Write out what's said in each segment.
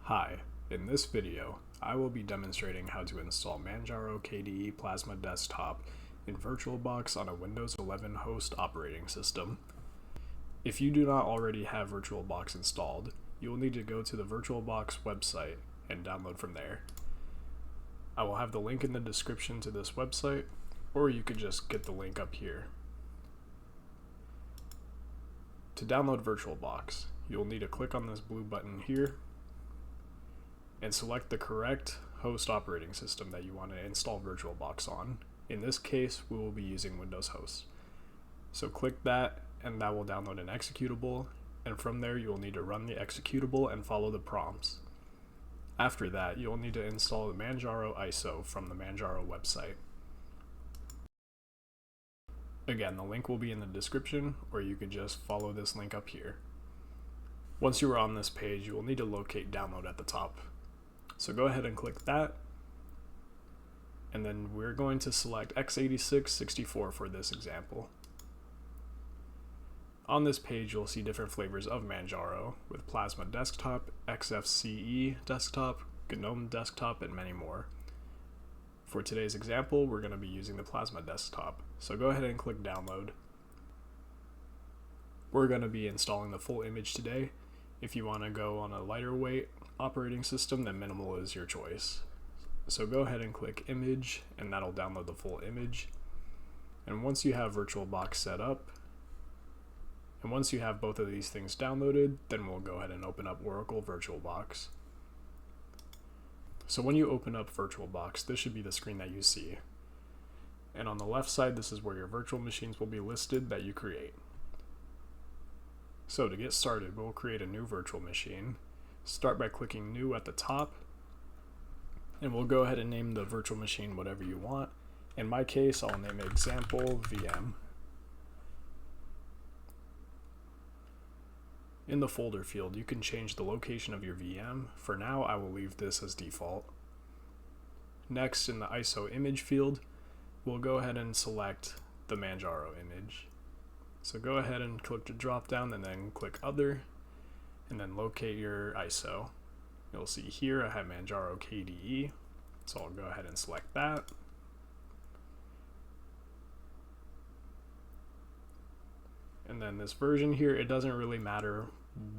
Hi, in this video, I will be demonstrating how to install Manjaro KDE Plasma Desktop in VirtualBox on a Windows 11 host operating system. If you do not already have VirtualBox installed, you will need to go to the VirtualBox website and download from there. I will have the link in the description to this website, or you could just get the link up here. To download VirtualBox, you will need to click on this blue button here and select the correct host operating system that you want to install VirtualBox on. In this case, we will be using Windows Host. So click that and that will download an executable, and from there you will need to run the executable and follow the prompts. After that, you will need to install the Manjaro ISO from the Manjaro website. Again, the link will be in the description, or you could just follow this link up here. Once you are on this page, you will need to locate download at the top. So go ahead and click that, and then we're going to select x86-64 for this example. On this page, you'll see different flavors of Manjaro with Plasma Desktop, XFCE Desktop, GNOME Desktop, and many more. For today's example, we're going to be using the Plasma Desktop, so go ahead and click download. We're going to be installing the full image today. If you want to go on a lighter weight operating system, then minimal is your choice. So go ahead and click image, and that'll download the full image. And once you have VirtualBox set up, and once you have both of these things downloaded, then we'll go ahead and open up Oracle VirtualBox. So when you open up VirtualBox, this should be the screen that you see. And on the left side, this is where your virtual machines will be listed that you create. So to get started, we'll create a new virtual machine. Start by clicking New at the top, and we'll go ahead and name the virtual machine whatever you want. In my case, I'll name it Example VM. In the folder field, you can change the location of your VM. For now, I will leave this as default. Next, in the ISO image field, we'll go ahead and select the Manjaro image. So go ahead and click the drop down and then click Other, and then locate your ISO. You'll see here I have Manjaro KDE, so I'll go ahead and select that. And then this version here, it doesn't really matter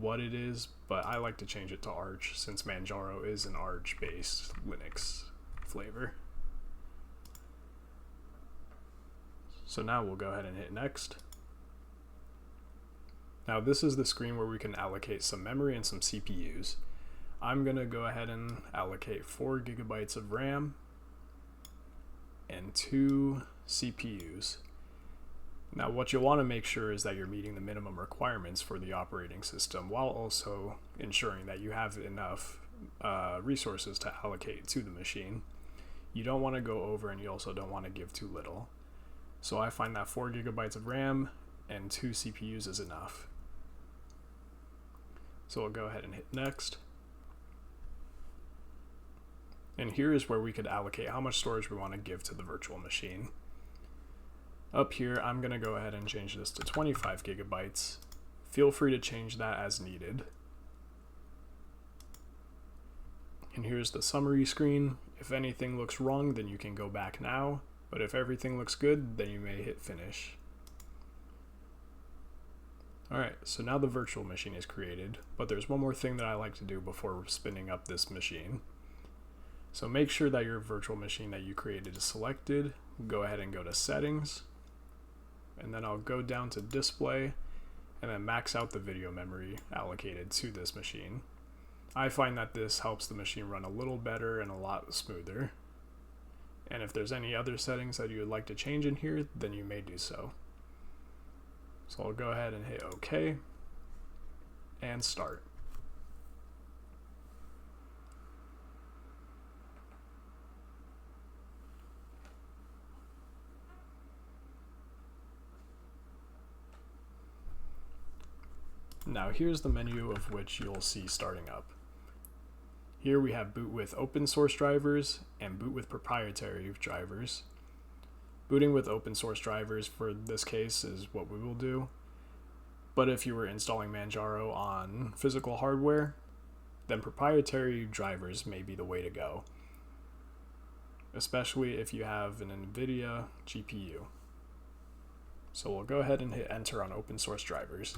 what it is, but I like to change it to Arch since Manjaro is an Arch-based Linux flavor. So now we'll go ahead and hit Next. Now this is the screen where we can allocate some memory and some CPUs. I'm going to go ahead and allocate 4 GB of RAM and 2 CPUs. Now what you'll want to make sure is that you're meeting the minimum requirements for the operating system while also ensuring that you have enough resources to allocate to the machine. You don't want to go over, and you also don't want to give too little. So I find that 4 GB of RAM and 2 CPUs is enough. So we'll go ahead and hit Next. And here is where we could allocate how much storage we want to give to the virtual machine. Up here, I'm going to go ahead and change this to 25 GB. Feel free to change that as needed. And here's the summary screen. If anything looks wrong, then you can go back now. But if everything looks good, then you may hit Finish. Alright, so now the virtual machine is created, but there's one more thing that I like to do before spinning up this machine. So make sure that your virtual machine that you created is selected. Go ahead and go to Settings, and then I'll go down to Display, and then max out the video memory allocated to this machine. I find that this helps the machine run a little better and a lot smoother. And if there's any other settings that you would like to change in here, then you may do so. So I'll go ahead and hit OK and start. Now here's the menu of which you'll see starting up. Here we have boot with open source drivers and boot with proprietary drivers. Booting with open source drivers for this case is what we will do. But if you were installing Manjaro on physical hardware, then proprietary drivers may be the way to go, especially if you have an NVIDIA GPU. So we'll go ahead and hit enter on open source drivers.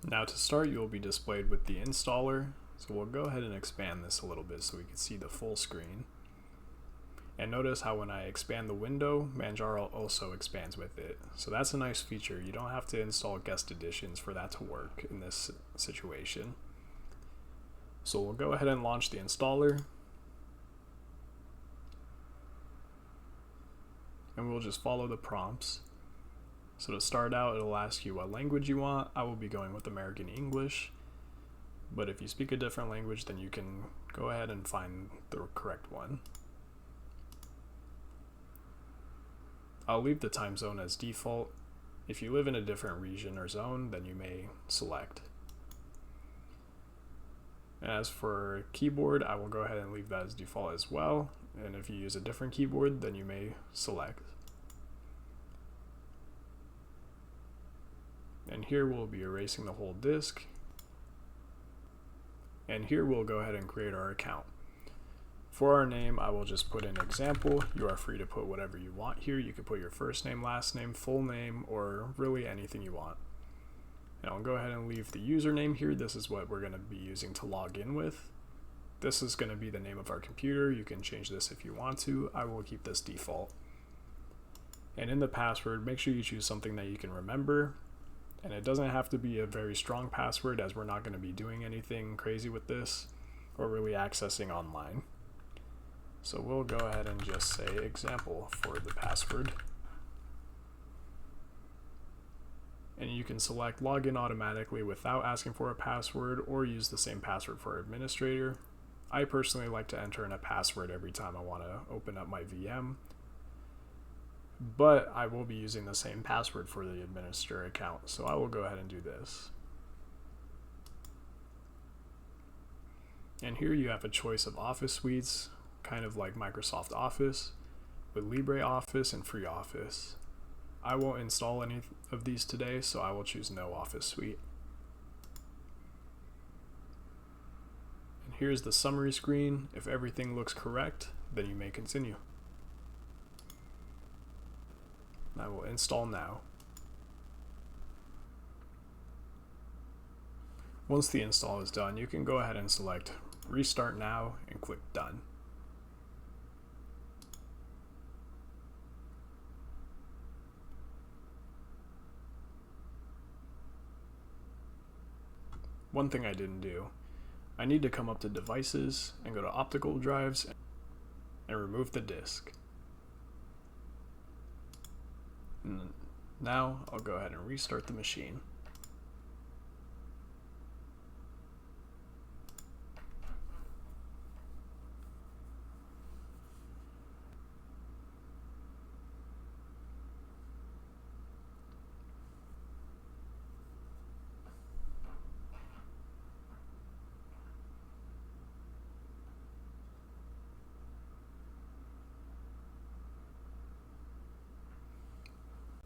Now to start, you will be displayed with the installer, so we'll go ahead and expand this a little bit so we can see the full screen. And notice how when I expand the window, Manjaro also expands with it. So that's a nice feature. You don't have to install guest editions for that to work in this situation. So we'll go ahead and launch the installer. And we'll just follow the prompts. So to start out, it'll ask you what language you want. I will be going with American English. But if you speak a different language, then you can go ahead and find the correct one. I'll leave the time zone as default. If you live in a different region or zone, then you may select. And as for keyboard, I will go ahead and leave that as default as well. And if you use a different keyboard, then you may select. And here we'll be erasing the whole disk. And here we'll go ahead and create our account. For our name, I will just put in example. You are free to put whatever you want here. You can put your first name, last name, full name, or really anything you want. And I'll go ahead and leave the username here. This is what we're going to be using to log in with. This is going to be the name of our computer. You can change this if you want to. I will keep this default. And in the password, make sure you choose something that you can remember. And it doesn't have to be a very strong password, as we're not going to be doing anything crazy with this or really accessing online. So we'll go ahead and just say example for the password. And you can select login automatically without asking for a password, or use the same password for administrator. I personally like to enter in a password every time I want to open up my VM, but I will be using the same password for the administrator account, so I will go ahead and do this. And here you have a choice of office suites, kind of like Microsoft Office, with LibreOffice and FreeOffice. I won't install any of these today, so I will choose no office suite. And here's the summary screen. If everything looks correct, then you may continue. I will install now. Once the install is done, you can go ahead and select Restart Now and click Done. One thing I didn't do, I need to come up to Devices and go to Optical Drives and remove the disk. And now I'll go ahead and restart the machine.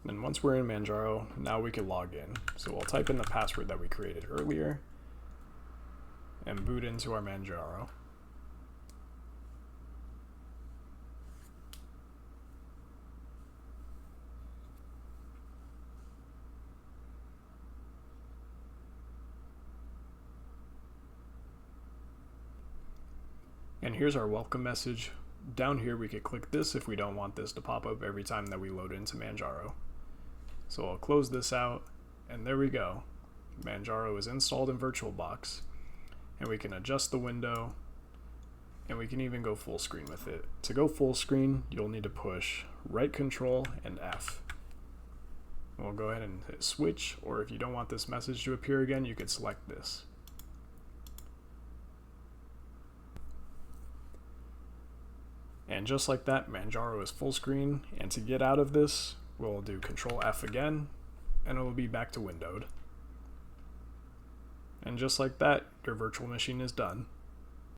And once we're in Manjaro, now we can log in. So we'll type in the password that we created earlier and boot into our Manjaro. And here's our welcome message. Down here we could click this if we don't want this to pop up every time that we load into Manjaro. So I'll close this out, and there we go. Manjaro is installed in VirtualBox, and we can adjust the window, and we can even go full screen with it. To go full screen, you'll need to push right control and F. We'll go ahead and hit switch, or if you don't want this message to appear again, you could select this. And just like that, Manjaro is full screen, and to get out of this, we'll do Control F again, and it will be back to windowed. And just like that, your virtual machine is done.